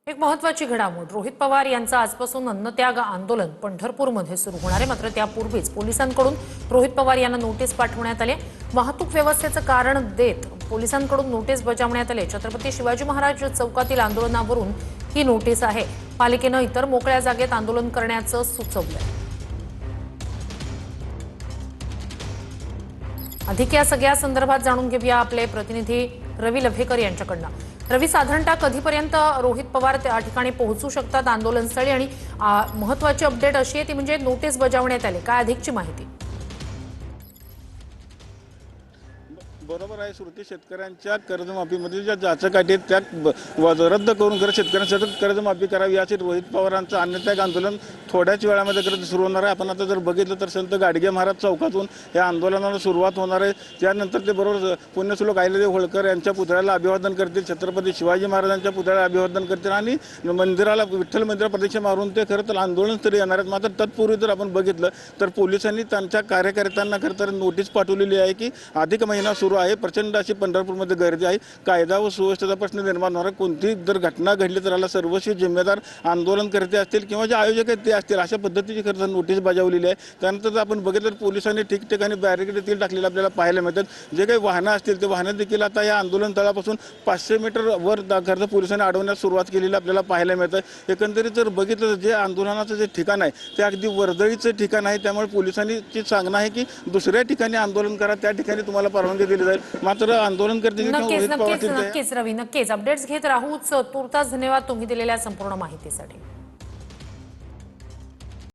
एक महत्त्वाची घडामोड रोहित पवार यांचं आजपासून अन्नत्याग आंदोलन पंढरपूरमध्ये सुरू होणार आहे। मात्र त्यापूर्वीच पोलिसांकडून रोहित पवार यांना नोटीस पाठवण्यात आली। वाहतूक व्यवस्थेचं कारण देत पोलिसांकडून नोटीस बजावण्यात आली। छत्रपती शिवाजी महाराज चौकातील आंदोलनावरून ही नोटीस आहे। पालिकेनं इतर मोकळ्या जागेत आंदोलन करण्याचं सुचवलंय। अधिक या सगळ्या संदर्भात जाणून घेऊया आपले प्रतिनिधी रवी लव्हेकर यांच्याकडनं। रवी, साधारणतः कधीपर्यंत रोहित पवार त्या ठिकाणी पोहोचू शकतात आंदोलनस्थळी आणि महत्त्वाची अपडेट अशी आहे ती म्हणजे नोटीस बजावण्यात आली, काय अधिकची माहिती? बरोबर आहे श्रुती, शेतकऱ्यांच्या कर्जमाफीमध्ये ज्या जाचकाठी त्या रद्द करून शेतकऱ्यांना सतत कर्जमाफी करावी यासाठी रोहित पवारांचं अन्नत्याग आंदोलन थोड्याच वेळामध्ये सुरू होणार आहे। आपण आता जर बघितलं तर संत गाडगे महाराज चौकातून या आंदोलनाला सुरुवात होणार आहे। त्यानंतर ते बरोबर पुण्यश्लोक अहिल्यादेवी होळकर यांच्या पुतळ्याला अभिवादन करतील, छत्रपती शिवाजी महाराजांच्या पुतळ्याला अभिवादन करतील आणि मंदिराला विठ्ठल मंदिराला प्रदक्षिणा मारून ते खरं तर आंदोलनस्तरी येणार आहेत। मात्र तत्पूर्वी जर आपण बघितलं तर पोलिसांनी त्यांच्या कार्यकर्त्यांना खरं तर नोटीस पाठवलेली आहे की अधिक महिना सुरू आहे, प्रचंड अशी पंढरपूरमध्ये गर्दी आहे, कायदा व सुव्यवस्थेचा प्रश्न निर्माण होणार, कोणती जर घटना घडली तर याला सर्वस्वी जिम्मेदार आंदोलनकर्ते असतील किंवा जे आयोजक आहेत ते असतील, अशा पद्धतीची खरं तर नोटीस बजावलेली आहे। त्यानंतर आपण बघितलं तर पोलिसांनी ठिकठिकाणी बॅरिकेड देखील टाकलेले आपल्याला पाहायला मिळतात। जे काही वाहनं असतील ते वाहनं देखील आता या आंदोलन तळापासून 500 मीटर वर खरं तर पोलिसांनी अडवण्यास सुरुवात केलेली आपल्याला पाहायला मिळतं। एकंदरीत जर बघितलं तर जे आंदोलनाचं जे ठिकाण आहे ते अगदी वर्दळीचं ठिकाण आहे, त्यामुळे पोलिसांनी सांगणं आहे की दुसऱ्या ठिकाणी आंदोलन करा, त्या ठिकाणी तुम्हाला परवानगी दिली जाईल। मात्र आंदोलन करते नक्कीच रवी, नक्कीच अपडेट्स घेत राहूच। तुर्तास धन्यवाद तुम्ही दिलेल्या संपूर्ण माहितीसाठी।